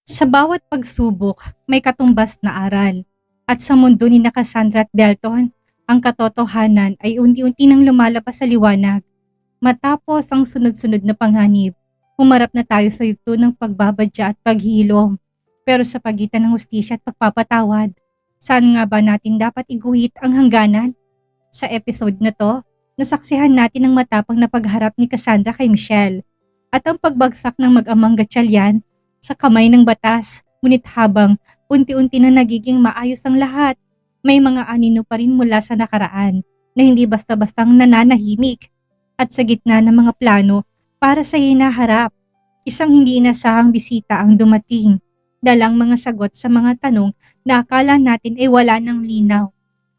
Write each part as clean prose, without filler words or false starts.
Sa bawat pagsubok, may katumbas na aral. At sa mundo ni na Cassandra at Delton, ang katotohanan ay unti-unti nang lumalabas sa liwanag. Matapos ang sunod-sunod na panganib, humarap na tayo sa yugto ng pagbabadya at paghihilom. Pero sa pagitan ng hustisya at pagpapatawad, saan nga ba natin dapat iguhit ang hangganan? Sa episode na to, nasaksihan natin ang matapang na pagharap ni Cassandra kay Michelle at ang pagbagsak ng mag-amang Gatchalian sa kamay ng batas. Ngunit habang unti-unti na nagiging maayos ang lahat, may mga anino pa rin mula sa nakaraan na hindi basta-bastang nananahimik. At sa gitna ng mga plano para sa hinaharap, isang hindi inasahang bisita ang dumating, dalang mga sagot sa mga tanong na akala natin ay wala ng linaw.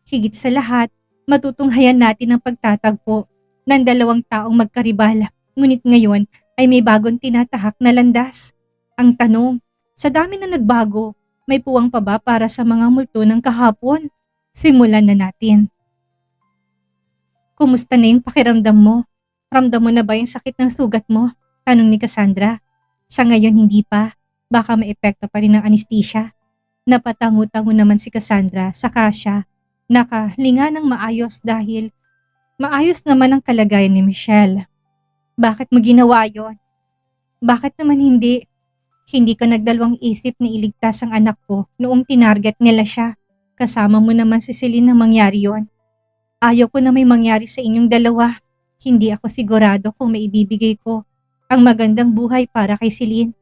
Higit sa lahat, matutunghayan natin ang pagtatagpo ng dalawang taong magkaribal, ngunit ngayon ay may bagong tinatahak na landas. Ang tanong, sa dami na nagbago, may puwang pa ba para sa mga multo ng kahapon? Simulan na natin. Kumusta na yung pakiramdam mo? Ramdam mo na ba yung sakit ng sugat mo? Tanong ni Cassandra. Sa ngayon hindi pa, baka may epekto pa rin ng anesthesia. Napatango-tango naman si Cassandra, saka siya nakalinga ng maayos dahil maayos naman ang kalagayan ni Michelle. Bakit mo ginawa yon? Bakit naman hindi? Hindi ka nagdalawang isip na iligtas ang anak ko noong tinarget nila siya. Kasama mo naman si Celine na mangyari yon. Ayaw ko na may mangyari sa inyong dalawa. Hindi ako sigurado kung maibibigay ko ang magandang buhay para kay Celine.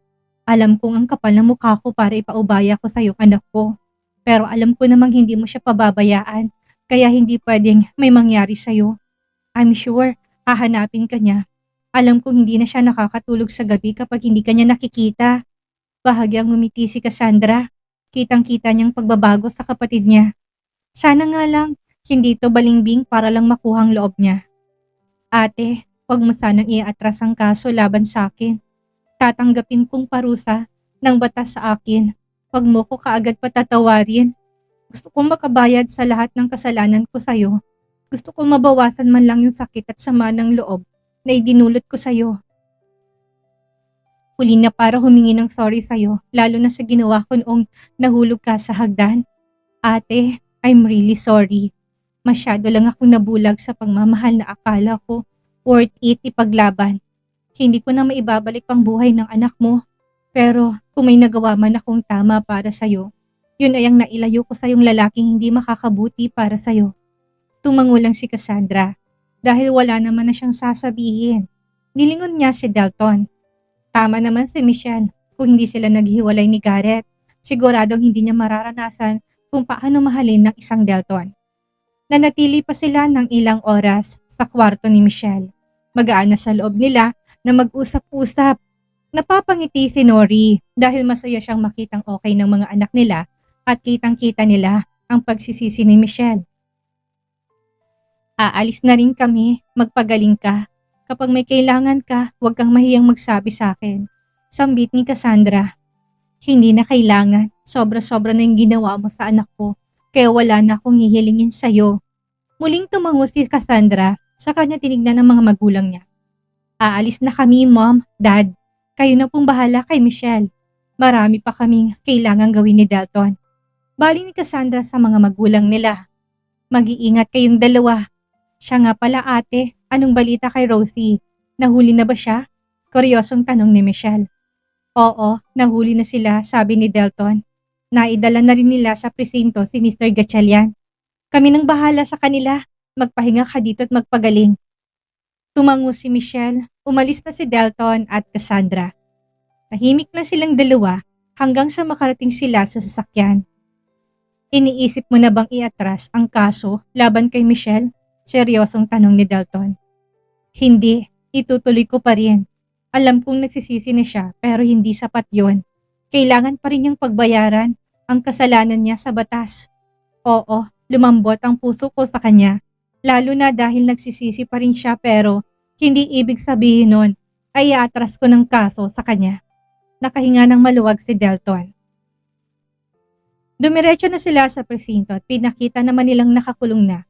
Alam kong ang kapal ng mukha ko para ipaubaya ko sa iyong anak ko. Pero alam ko namang hindi mo siya pababayaan, kaya hindi pwedeng may mangyari sa'yo. I'm sure hahanapin ka niya. Alam kong hindi na siya nakakatulog sa gabi kapag hindi ka niya nakikita. Bahagyang ngumiti si Cassandra. Kitang-kita niyang pagbabago sa kapatid niya. Sana nga lang, hindi ito balimbing para lang makuhang loob niya. Ate, huwag mo sanang iatras ang kaso laban sa akin. Tatanggapin kong parusa ng batas sa akin. Huwag mo ko kaagad patatawarin. Gusto kong makabayad sa lahat ng kasalanan ko sa'yo. Gusto kong mabawasan man lang yung sakit at sama ng loob na idinulot ko sa'yo. Huli na para humingi ng sorry sa'yo, lalo na sa ginawa ko noong nahulog ka sa hagdan. Ate, I'm really sorry. Masyado lang akong nabulag sa pagmamahal na akala ko worth it ipaglaban. Hindi ko na maibabalik pang buhay ng anak mo. Pero kung may nagawa man akong tama para sa'yo, yun ay ang nailayo ko sa yung lalaking hindi makakabuti para sa'yo. Tumango lang si Cassandra dahil wala naman na siyang sasabihin. Nilingon niya si Delton. Tama naman si Michelle, kung hindi sila naghiwalay ni Garrett, siguradong hindi niya mararanasan kung paano mahalin ng isang Delton. Nanatili pa sila ng ilang oras sa kwarto ni Michelle. Magaan na sa loob nila na mag-usap-usap. Napapangiti si Nori dahil masaya siyang makitang okay ng mga anak nila at kitang-kita nila ang pagsisisi ni Michelle. Aalis na rin kami, magpagaling ka. Kapag may kailangan ka, huwag kang mahiyang magsabi sa akin. Sambit ni Cassandra. Hindi na kailangan, sobra-sobra na yung ginawa mo sa anak ko, kaya wala na akong hihilingin sa'yo. Muling tumango si Cassandra, sa kanya tinignan ng mga magulang niya. Aalis na kami, Mom, Dad. Kayo na pong bahala kay Michelle. Marami pa kaming kailangang gawin ni Delton. Bali ni Cassandra sa mga magulang nila. Mag-iingat kayong dalawa. Siya nga pala ate, anong balita kay Rosie? Nahuli na ba siya? Kuryosong tanong ni Michelle. Oo, nahuli na sila, sabi ni Delton. Naidala na rin nila sa presinto si Mr. Gatchalian. Kami nang bahala sa kanila. Magpahinga ka dito at magpagaling. Tumango si Michelle, umalis na si Delton at Cassandra. Tahimik na silang dalawa hanggang sa makarating sila sa sasakyan. Iniisip mo na bang iatras ang kaso laban kay Michelle? Seryosong tanong ni Delton. Hindi, itutuloy ko pa rin. Alam kong nagsisisi na siya pero hindi sapat yon. Kailangan pa rin niyang pagbayaran ang kasalanan niya sa batas. Oo, lumambot ang puso ko sa kanya. Lalo na dahil nagsisisi pa rin siya pero hindi ibig sabihin nun ay iatras ko ng kaso sa kanya. Nakahinga ng maluwag si Delton. Dumiretso na sila sa presinto at pinakita naman nilang nakakulong na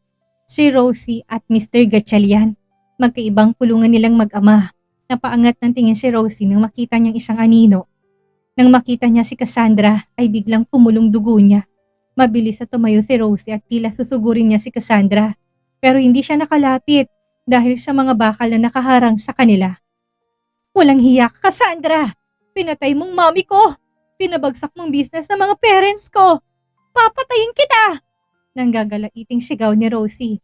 si Rosie at Mr. Gatchalian. Magkaibang kulungan nilang mag-ama. Napaangat ng tingin si Rosie nang makita niyang isang anino. Nang makita niya si Cassandra ay biglang pumulong dugo niya. Mabilis na tumayo si Rosie at tila susugurin niya si Cassandra. Pero hindi siya nakalapit dahil sa mga bakal na nakaharang sa kanila. Walang hiya ka, Cassandra! Pinatay mong mommy ko! Pinabagsak mong business ng mga parents ko! Papatayin kita! Nanggagalaiting sigaw ni Rosie.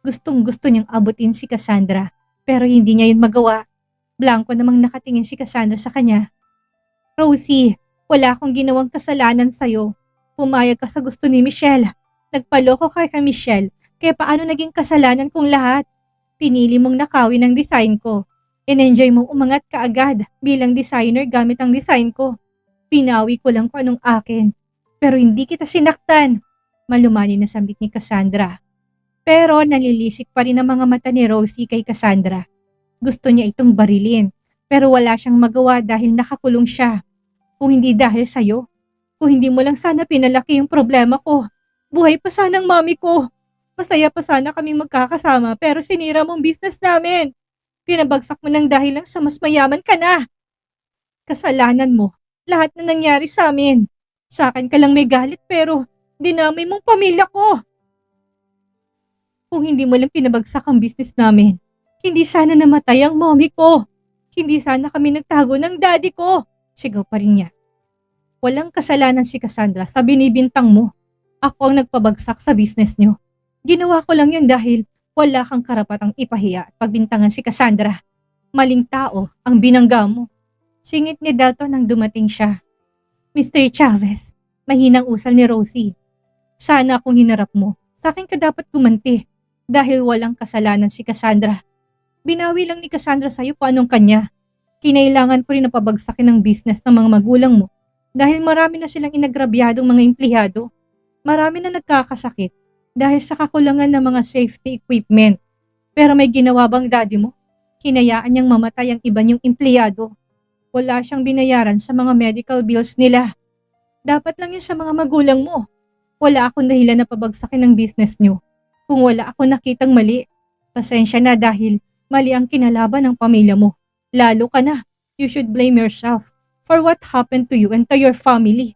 Gustong gusto niyang abutin si Cassandra pero hindi niya yun magawa. Blanco namang nakatingin si Cassandra sa kanya. Rosie, wala akong ginawang kasalanan sa'yo. Pumayag ka sa gusto ni Michelle. Nagpaloko ka kay Michelle, kaya paano naging kasalanan kong lahat? Pinili mong nakawin ang design ko. In-enjoy mong umangat ka agad bilang designer gamit ang design ko. Pinawi ko lang kung anong akin. Pero hindi kita sinaktan. Malumani na sambit ni Cassandra. Pero nalilisik pa rin ang mga mata ni Rosie kay Cassandra. Gusto niya itong barilin, pero wala siyang magawa dahil nakakulong siya. Kung hindi dahil sa'yo, kung hindi mo lang sana pinalaki yung problema ko, buhay pa sana ang mami ko. Masaya pa sana kaming magkakasama pero sinira mong business namin. Pinabagsak mo ng dahil lang sa mas mayaman ka na. Kasalanan mo, lahat na nangyari sa amin. Sa akin ka lang may galit pero dinamay mong pamilya ko. Kung hindi mo lang pinabagsak ang business namin, hindi sana namatay ang mommy ko. Hindi sana kami nagtago ng daddy ko. Sigaw pa rin niya. Walang kasalanan si Cassandra sa binibintang mo. Ako ang nagpabagsak sa business niyo. Ginawa ko lang yun dahil wala kang karapatang ipahiya at pagbintangan si Cassandra. Maling tao ang binangga mo. Singit ni Dalton nang dumating siya. Mr. Chavez, mahinang usal ni Rosie. Sana kung hinarap mo, sa akin ka dapat gumanti dahil walang kasalanan si Cassandra. Binawi lang ni Cassandra sa'yo kung anong kanya. Kinailangan ko rin na pabagsakin ang business ng mga magulang mo dahil marami na silang inagrabyadong mga empleyado. Marami na nagkakasakit dahil sa kakulangan ng mga safety equipment. Pero may ginawa bang daddy mo? Hinayaan niyang mamatay ang iba niyong empleyado. Wala siyang binayaran sa mga medical bills nila. Dapat lang yun sa mga magulang mo. Wala akong dahilan na pabagsakin ang business niyo. Kung wala akong nakitang mali, pasensya na dahil mali ang kinalaban ng pamilya mo. Lalo ka na, you should blame yourself for what happened to you and to your family.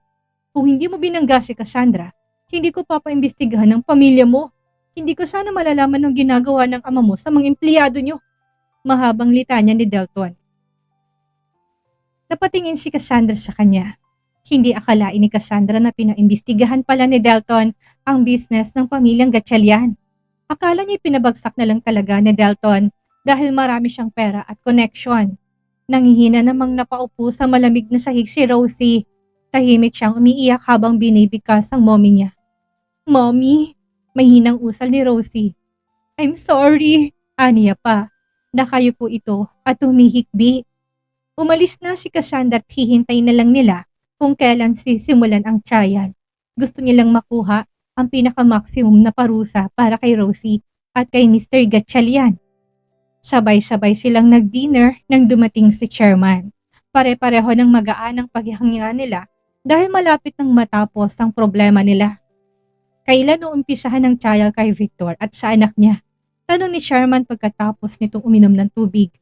Kung hindi mo binangga si Cassandra, hindi ko papaimbestigahan ng pamilya mo. Hindi ko sana malalaman ng ginagawa ng ama mo sa mga empleyado niyo. Mahabang litanya ni Dalton. Napatingin si Cassandra sa kanya. Hindi akalain ni Cassandra na pinaimbestigahan pala ni Dalton ang business ng pamilyang Gatchalian. Akala niya pinabagsak na lang talaga ni Dalton dahil marami siyang pera at connection. Nangihina namang napaupo sa malamig na sahig si Rosie. Tahimik siyang umiiyak habang binibigkas ang mommy niya. Mommy, mahinang usal ni Rosie. I'm sorry, aniya pa. Nakayupo ito at humihikbi. Umalis na si Cassandra at hihintay na lang nila kung kailan sisimulan ang trial. Gusto nilang makuha ang pinaka-maximum na parusa para kay Rosie at kay Mr. Gatchalian. Sabay-sabay silang nag-dinner nang dumating si chairman. Pare-pareho ng magaan ang paghihinga nila dahil malapit nang matapos ang problema nila. Kailan uumpisahan ang trial kay Victor at sa anak niya? Tanong ni chairman pagkatapos nitong uminom ng tubig.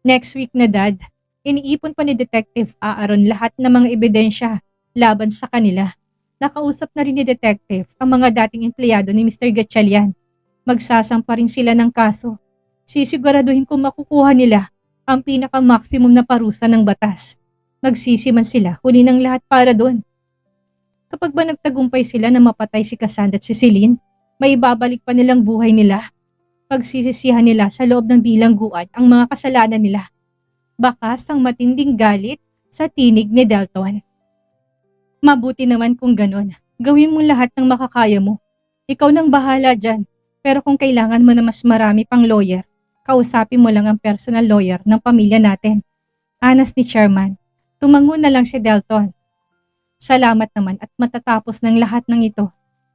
Next week na dad, iniipon pa ni Detective Aaron lahat ng mga ebidensya laban sa kanila. Nakausap na rin ni Detective ang mga dating empleyado ni Mr. Gatchalian. Magsasampa rin sila ng kaso. Sisiguraduhin kung makukuha nila ang pinaka-maximum na parusa ng batas. Magsisiman sila, huli ng lahat para doon. Kapag ba nagtagumpay sila na mapatay si Cassandra at si Celine, may ibabalik pa nilang buhay nila. Pagsisisihan nila sa loob ng bilangguan ang mga kasalanan nila. Bakas ang matinding galit sa tinig ni Dalton. Mabuti naman kung ganon. Gawin mo lahat ng makakaya mo. Ikaw nang bahala dyan. Pero kung kailangan mo na mas marami pang lawyer, kausapin mo lang ang personal lawyer ng pamilya natin. Anas ni chairman. Tumango na lang si Dalton. Salamat naman at matatapos ng lahat ng ito.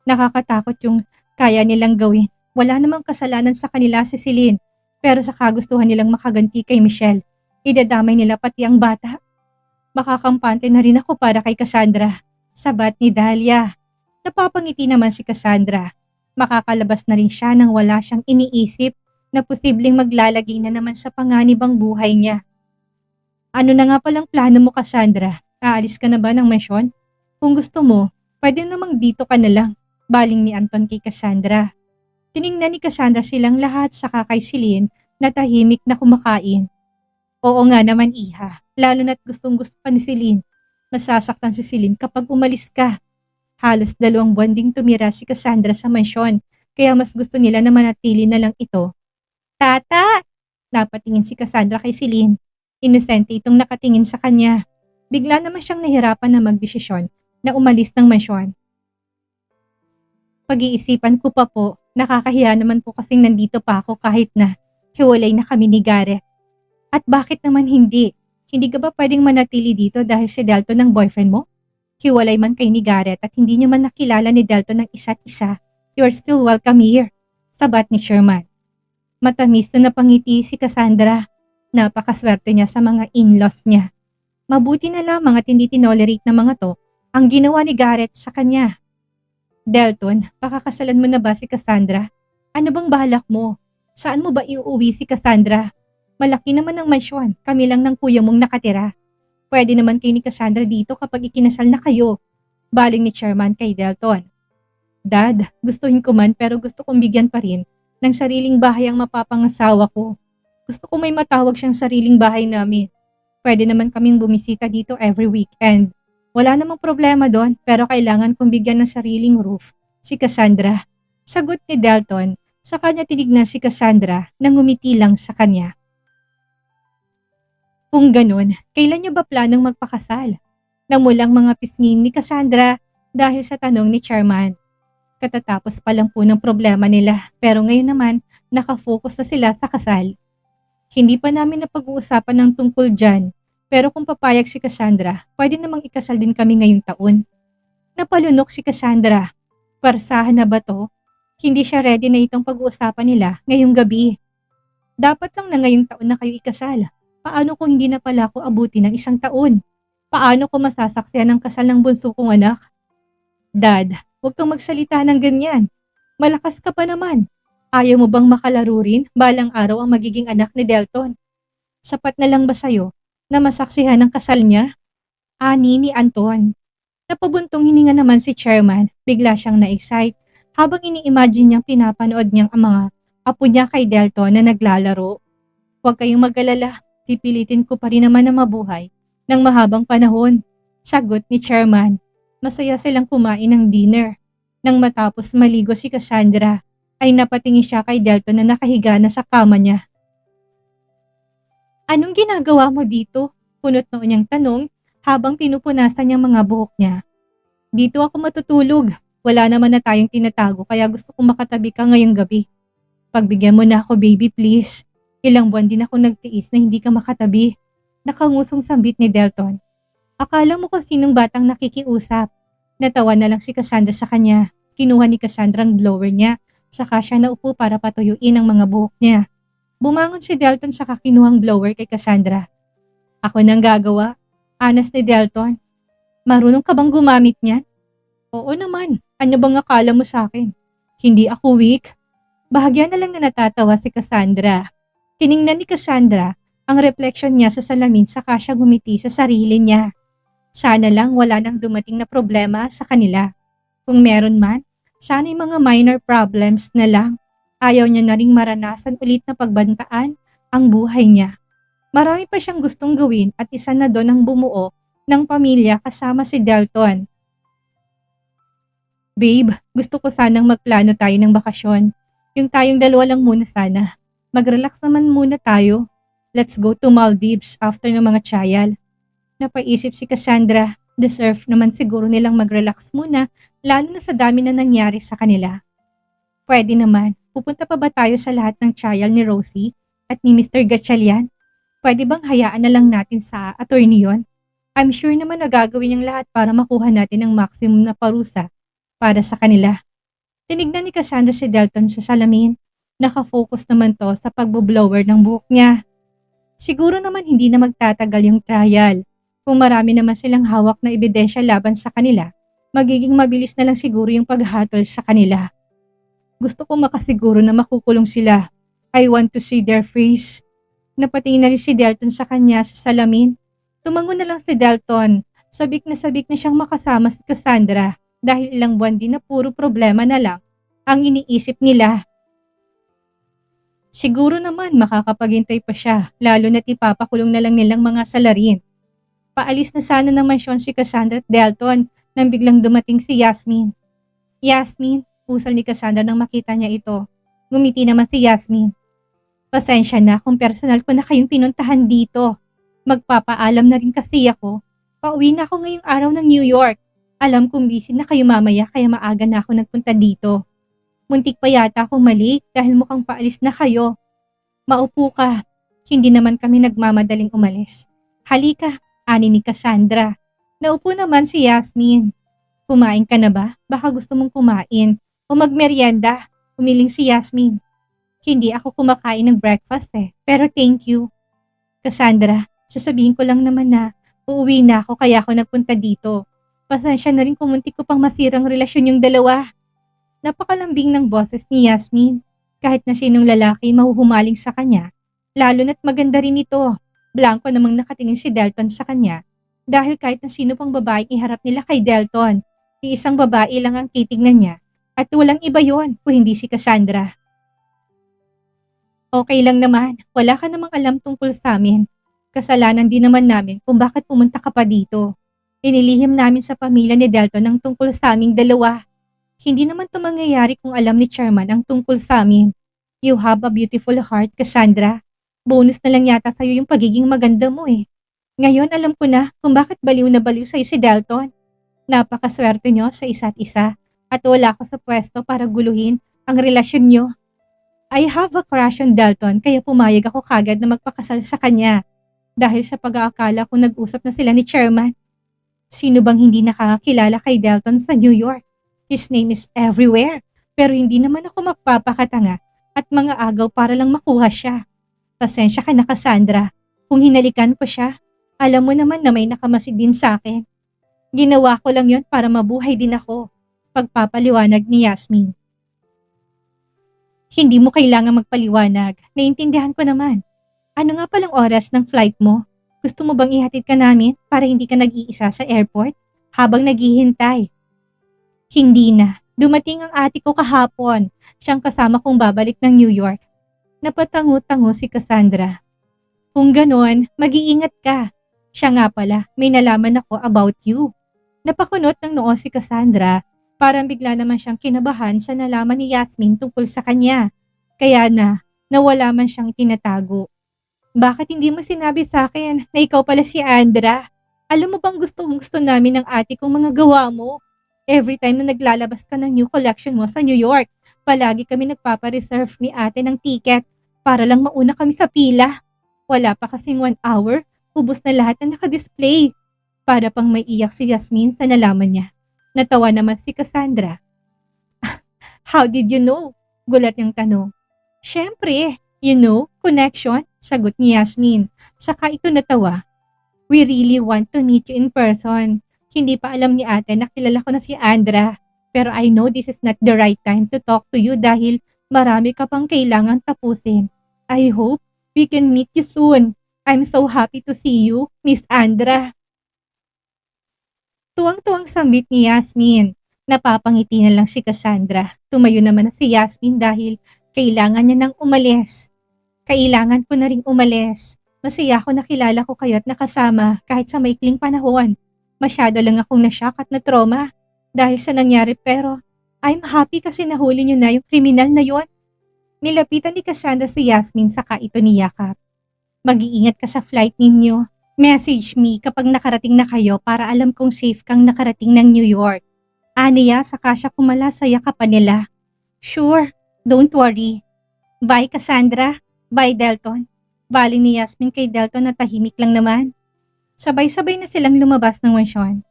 Nakakatakot yung kaya nilang gawin. Wala namang kasalanan sa kanila si Celine, pero sa kagustuhan nilang makaganti kay Michelle, idadamay nila pati ang bata. Makakampante na rin ako para kay Cassandra. Sabat ni Dahlia. Napapangiti naman si Cassandra. Makakalabas na rin siya nang wala siyang iniisip na posibleng maglalagay na naman sa panganib ang buhay niya. Ano na nga palang plano mo, Cassandra? Aalis ka na ba ng mansyon? Kung gusto mo, pwede namang dito ka na lang. Baling ni Anton kay Cassandra. Tiningnan ni Cassandra silang lahat saka kay Celine na tahimik na kumakain. Oo nga naman iha, lalo na't gustong gusto ka ni Celine. Masasaktan si Celine kapag umalis ka. Halos 2 buwan ding tumira si Cassandra sa mansyon, kaya mas gusto nila na manatili na lang ito. Tata! Napatingin si Cassandra kay Celine. Inosente itong nakatingin sa kanya. Bigla naman siyang nahirapan na magdesisyon na umalis ng mansyon. Pag-iisipan ko pa po, nakakahiya naman po kasing nandito pa ako kahit na hiwalay na kami ni Garrett. At bakit naman hindi? Hindi ka ba pwedeng manatili dito dahil si Delton ang boyfriend mo? Hiwalay man kay ni Garrett at hindi niyo man nakilala ni Delton ng isa't isa, you're still welcome here. Sabat ni Sherman. Matamis na napangiti si Cassandra. Napakaswerte niya sa mga in-laws niya. Mabuti na lamang at hindi tinolerate ng mga to ang ginawa ni Garrett sa kanya. Delton, pakakasalan mo na ba si Cassandra? Ano bang balak mo? Saan mo ba iuwi si Cassandra? Malaki naman ang mansyon, kami lang ng kuya mong nakatira. Pwede naman kay ni Cassandra dito kapag ikinasal na kayo. Baling ni Chairman kay Delton. Dad, gustuhin ko man pero gusto kong bigyan pa rin ng sariling bahay ang mapapangasawa ko. Gusto ko may matawag siyang sariling bahay namin. Pwede naman kaming bumisita dito every weekend. Wala namang problema doon pero kailangan kong bigyan ng sariling roof si Cassandra. Sagot ni Delton, sa kanya tinignan si Cassandra nang ngumiti lang sa kanya. Kung ganun, kailan niyo ba planong magpakasal? Namulang mga pisngin ni Cassandra dahil sa tanong ni Chairman. Katatapos pa lang po ng problema nila pero ngayon naman nakafocus na sila sa kasal. Hindi pa namin napag-uusapan ng tungkol dyan pero kung papayag si Cassandra, pwede namang ikasal din kami ngayong taon. Napalunok si Cassandra. Parsahan na ba to? Hindi siya ready na itong pag-uusapan nila ngayong gabi. Dapat lang na ngayong taon na kayo ikasal. Paano kung hindi na pala ako abuti ng 1 taon? Paano ko masasaksihan ang kasal ng bunso kong anak? Dad, huwag kang magsalita ng ganyan. Malakas ka pa naman. Ayaw mo bang makalaro rin balang araw ang magiging anak ni Delton? Sapat na lang ba sa'yo na masaksihan ang kasal niya? Ani ni Anton. Napabuntong hininga naman si Chairman, bigla siyang na-excite habang ini-imagine niyang pinapanood niyang ang mga apo niya kay Delton na naglalaro. Huwag kayong mag-alala, pipilitin ko pa rin naman na mabuhay ng mahabang panahon. Sagot ni Chairman. Masaya silang kumain ng dinner. Nang matapos maligo si Cassandra, ay napatingin siya kay Delton na nakahiga na sa kama niya. Anong ginagawa mo dito? Punot noon niyang tanong habang pinupunasan niyang mga buhok niya. Dito ako matutulog. Wala naman na tayong tinatago kaya gusto kong makatabi ka ngayong gabi. Pagbigyan mo na ako baby please. Ilang buwan din ako nagtiis na hindi ka makatabi. Nakangusong sambit ni Delton. Akala mo kung sinong batang nakikiusap. Natawa na lang si Cassandra sa kanya. Kinuha ni Cassandra ang blower niya. Saka siya naupo para patuyuin ang mga buhok niya. Bumangon si Delton saka kinuhang blower kay Cassandra. Ako nang gagawa. Anas ni Delton. Marunong ka bang gumamit niyan? Oo naman. Ano bang akala mo sa akin? Hindi ako weak. Bahagya na lang na natatawa si Cassandra. Tiningnan ni Cassandra ang reflection niya sa salamin saka siya gumiti sa sarili niya. Sana lang wala nang dumating na problema sa kanila. Kung meron man, sana yung mga minor problems na lang. Ayaw niya na ring maranasan ulit na pagbantaan ang buhay niya. Marami pa siyang gustong gawin at isa na doon ang bumuo ng pamilya kasama si Delton. Babe, gusto ko sanang magplano tayo ng bakasyon. Yung tayong dalawa lang muna sana. Mag-relax naman muna tayo. Let's go to Maldives after ng mga trial. Napaisip si Cassandra, deserve naman siguro nilang mag-relax muna lalo na sa dami na nangyari sa kanila. Pwede naman, pupunta pa ba tayo sa lahat ng trial ni Rosie at ni Mr. Gatchalian? Pwede bang hayaan na lang natin sa attorney yon? I'm sure naman na gagawin niyang lahat para makuha natin ang maximum na parusa para sa kanila. Tinignan ni Cassandra si Delton sa salamin. Nakafocus naman to sa pagbo-blower ng buhok niya. Siguro naman hindi na magtatagal yung trial. Kung marami naman silang hawak na ebidensya laban sa kanila, magiging mabilis na lang siguro yung paghatol sa kanila. Gusto ko makasiguro na makukulong sila. I want to see their face. Napatingin na rin si Delton sa kanya sa salamin. Tumango na lang si Delton Sabik na siyang makasama si Cassandra dahil ilang buwan din na puro problema na lang ang iniisip nila. Siguro naman makakapaghintay pa siya, lalo na't ipapakulong na lang nilang mga salarin. Paalis na sana ng mansyon si Cassandra at Delton nang biglang dumating si Yasmin. Yasmin, pusal ni Cassandra nang makita niya ito. Ngumiti naman si Yasmin. Pasensya na kung personal ko na kayong pinuntahan dito. Magpapaalam na rin kasi ako. Pauwi na ako ngayong araw ng New York. Alam kong busy na kayo mamaya kaya maaga na ako nagpunta dito. Muntik pa yata akong mali dahil mukhang paalis na kayo. Maupo ka. Hindi naman kami nagmamadaling umalis. Halika, ani ni Cassandra. Naupo naman si Yasmin. Kumain ka na ba? Baka gusto mong kumain. O magmeryenda. Umiling si Yasmin. Hindi ako kumakain ng breakfast pero thank you. Cassandra, sasabihin ko lang naman na uuwi na ako kaya ako nagpunta dito. Pasensya na rin kung muntik ko pang masirang relasyon yung dalawa. Napakalambing ng boses ni Yasmin. Kahit na sinong lalaki mahuhumaling sa kanya, lalo na't maganda rin ito. Blanco namang nakatingin si Delton sa kanya dahil kahit na sino pang babaeng iharap nila kay Delton, iisang babae lang ang titignan niya at walang iba yon kung hindi si Cassandra. Okay lang naman, wala ka namang alam tungkol sa amin. Kasalanan din naman namin kung bakit pumunta ka pa dito. Inilihim namin sa pamilya ni Delton ang tungkol sa aming dalawa. Hindi naman ito mangyayari kung alam ni Chairman ang tungkol sa amin. You have a beautiful heart, Cassandra. Bonus na lang yata sa'yo yung pagiging maganda mo Ngayon alam ko na kung bakit baliw na baliw sa'yo si Delton. Napakaswerte nyo sa isa't isa at wala ko sa pwesto para guluhin ang relasyon nyo. I have a crush on Delton kaya pumayag ako kagad na magpakasal sa kanya dahil sa pag-aakala ko nag-usap na sila ni Chairman. Sino bang hindi nakakakilala kay Delton sa New York? His name is everywhere pero hindi naman ako magpapakatanga at mga agaw para lang makuha siya. Pasensya ka na Cassandra, kung hinalikan ko siya, alam mo naman na may nakamasid din sa akin. Ginawa ko lang yon para mabuhay din ako. Pagpapaliwanag ni Yasmin. Hindi mo kailangan magpaliwanag. Naiintindihan ko naman. Ano nga palang oras ng flight mo? Gusto mo bang ihatid ka namin para hindi ka nag-iisa sa airport habang naghihintay? Hindi na. Dumating ang ate ko kahapon. Siyang kasama kong babalik ng New York. Napatango-tango si Cassandra. Kung ganon, mag-iingat ka. Siya nga pala, may nalaman ako about you. Napakunot ng noo si Cassandra. Parang bigla naman siyang kinabahan sa nalaman ni Yasmin tungkol sa kanya. Kaya nawala man siyang tinatago. Bakit hindi mo sinabi sa akin na ikaw pala si Andra? Alam mo bang gusto namin ng ate kong mga gawa mo? Every time na naglalabas ka ng new collection mo sa New York, palagi kami nagpapareserve ni ate ng ticket para lang mauna kami sa pila. Wala pa kasing 1 hour, ubos na lahat na nakadisplay. Para pang maiiyak si Yasmin sa nalaman niya. Natawa naman si Cassandra. How did you know? Gulat niyang tanong. Syempre, connection, sagot ni Yasmin. Saka ito natawa. We really want to meet you in person. Hindi pa alam ni ate na kilala ko na si Andra. Pero I know this is not the right time to talk to you dahil marami ka pang kailangang tapusin. I hope we can meet you soon. I'm so happy to see you, Miss Andra. Tuwang-tuwang sambit ni Yasmin. Napapangiti na lang si Cassandra. Tumayo naman na si Yasmin dahil kailangan niya nang umalis. Kailangan ko na ring umalis. Masaya ako nakilala ko kayo at nakasama kahit sa maikling panahon. Masyado lang akong nashock at na-trauma dahil sa nangyari pero I'm happy kasi nahuli niyo na yung kriminal na yon. Nilapitan ni Cassandra si Yasmin saka ito niyakap. Mag-iingat ka sa flight ninyo. Message me kapag nakarating na kayo para alam kong safe kang nakarating ng New York. Aniya, saka siya kumala sa yakapan nila. Sure, don't worry. Bye Cassandra. Bye Delton. Bali ni Yasmin kay Delton na tahimik lang naman. Sabay-sabay na silang lumabas ng mansyon.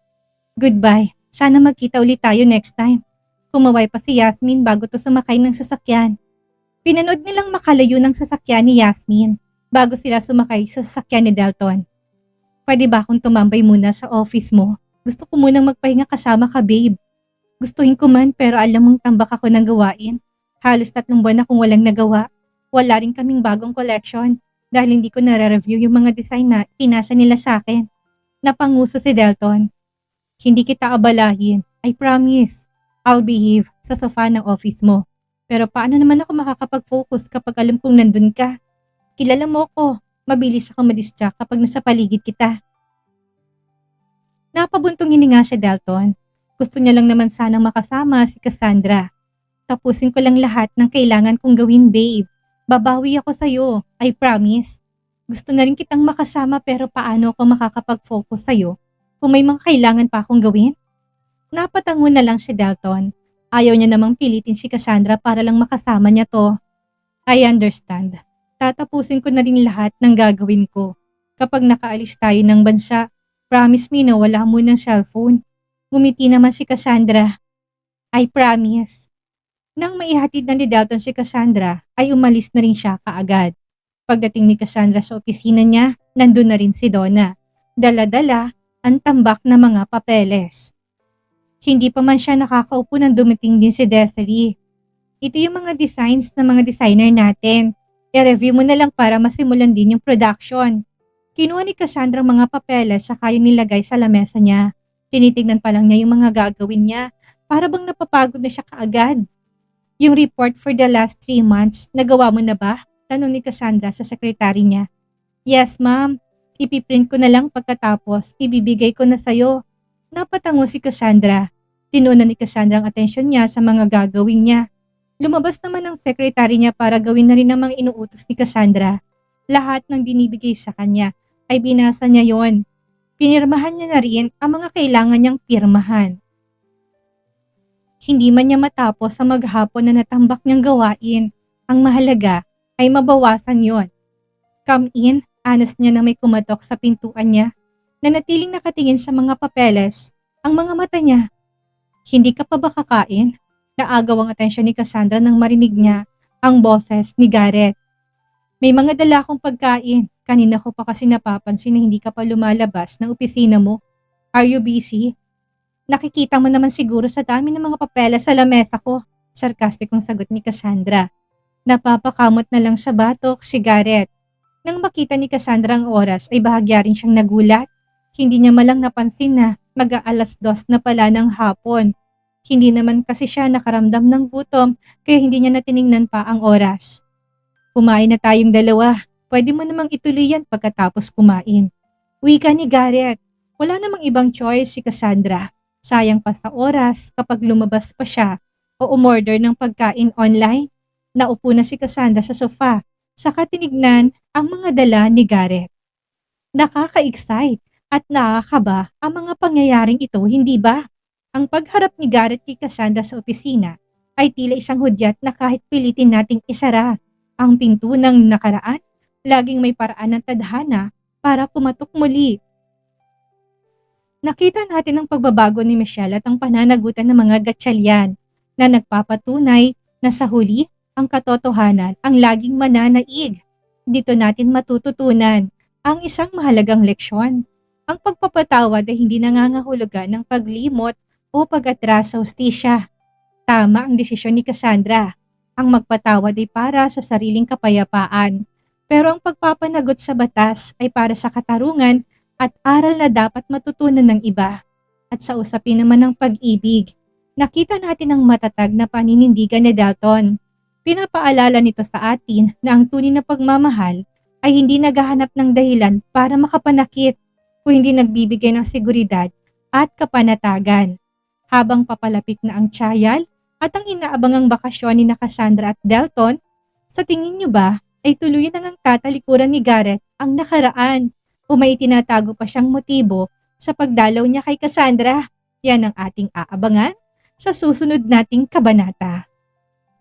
Goodbye. Sana magkita ulit tayo next time. Kumaway pa si Yasmin bago to sumakay ng sasakyan. Pinanood nilang makalayo ng sasakyan ni Yasmin bago sila sumakay sa sasakyan ni Delton. Pwede ba akong tumambay muna sa office mo? Gusto ko munang magpahinga kasama ka, babe. Gustuhin ko man pero alam mong tambak ako ng gawain. Halos 3 buwan akong walang nagawa. Wala rin kaming bagong collection dahil hindi ko nare-review yung mga design na pinasa nila sa akin. Napanguso si Delton. Hindi kita abalahin. I promise. I'll behave sa sofa ng office mo. Pero paano naman ako makakapag-focus kapag alam kong nandun ka? Kilala mo ko. Mabilis ako madistract kapag nasa paligid kita. Napabuntong hininga si Delton. Gusto niya lang naman sanang makasama si Cassandra. Tapusin ko lang lahat ng kailangan kong gawin, babe. Babawi ako sa'yo. I promise. Gusto na rin kitang makasama pero paano ako makakapag-focus sa'yo kung may mga kailangan pa akong gawin? Napatango na lang si Delton. Ayaw niya namang pilitin si Cassandra para lang makasama niya to. I understand. Tatapusin ko na rin lahat ng gagawin ko. Kapag nakaalis tayo ng bansa, promise me na wala mo ng cellphone. Ngumiti naman si Cassandra. I promise. Nang maihatid na ni Delton si Cassandra, ay umalis na rin siya kaagad. Pagdating ni Cassandra sa opisina niya, nandun na rin si Donna. Dala-dala ang tambak na mga papeles. Hindi pa man siya nakakaupo nang dumating din si Desiree. Ito yung mga designs ng mga designer natin. I-review mo na lang para masimulan din yung production. Kinuha ni Cassandra ang mga papeles saka yung nilagay sa lamesa niya. Tinitignan pa lang niya yung mga gagawin niya para bang napapagod na siya kaagad. Yung report for the last 3 months, nagawa mo na ba? Tanong ni Cassandra sa sekretary niya. Yes, ma'am. Ipiprint ko na lang pagkatapos, ibibigay ko na sa'yo. Napatango si Cassandra. Tinuunan ni Cassandra ang atensyon niya sa mga gagawin niya. Lumabas naman ang secretary niya para gawin na rin ang mga inuutos ni Cassandra. Lahat ng binibigay sa kanya ay binasa niya yon. Pinirmahan niya na rin ang mga kailangan niyang pirmahan. Hindi man niya matapos sa maghapon na natambak niyang gawain. Ang mahalaga ay mabawasan yon. Come in, anas niya na may kumatok sa pintuan niya. Nanatiling nakatingin sa mga papeles ang mga mata niya. Hindi ka pa ba kakain? Naagaw ang atensyon ni Cassandra nang marinig niya ang boses ni Garrett. May mga dala akong pagkain. Kanina ko pa kasi napapansin na hindi ka pa lumalabas ng opisina mo. Are you busy? Nakikita mo naman siguro sa dami ng mga papeles sa lamesa ko. Sarkastikong sagot ni Cassandra. Napapakamot na lang sa batok si Garrett. Nang makita ni Cassandra ang oras ay bahagya rin siyang nagulat. Hindi niya malang napansin na mag-aalas 2 na pala ng hapon. Hindi naman kasi siya nakaramdam ng gutom kaya hindi niya natiningnan pa ang oras. Kumain na tayong dalawa. Pwede mo namang ituloy yan pagkatapos kumain. Wika ni Garrett. Wala namang ibang choice si Cassandra. Sayang pa sa oras kapag lumabas pa siya o umorder ng pagkain online. Naupo na si Cassandra sa sofa. Saka tinignan ang mga dala ni Garrett. Nakaka-excite at nakakaba ang mga pangyayaring ito, hindi ba? Ang pagharap ni Garrett kay Cassandra sa opisina ay tila isang hudyat na kahit pilitin nating isara ang pinto ng nakaraan, laging may paraan ng tadhana para pumatok muli. Nakita natin ang pagbabago ni Michelle at ang pananagutan ng mga gatsalyan na nagpapatunay na sa huli ang katotohanan ang laging mananaig. Dito natin matututunan ang isang mahalagang leksyon. Ang pagpapatawad ay hindi nangangahulugan ng paglimot o pag-atras sa hustisya. Tama ang desisyon ni Cassandra. Ang magpatawad ay para sa sariling kapayapaan. Pero ang pagpapanagot sa batas ay para sa katarungan at aral na dapat matutunan ng iba. At sa usapin naman ng pag-ibig, nakita natin ang matatag na paninindigan ni Dalton. Pinapaalala nito sa atin na ang tunay na pagmamahal ay hindi naghahanap ng dahilan para makapanakit o hindi nagbibigay ng seguridad at kapanatagan. Habang papalapit na ang trial at ang inaabangang bakasyon ni Cassandra at Delton, sa tingin niyo ba ay tuluyan nang tatalikuran ni Garrett ang nakaraan o may itinatago pa siyang motibo sa pagdalaw niya kay Cassandra? Yan ang ating aabangan sa susunod nating kabanata.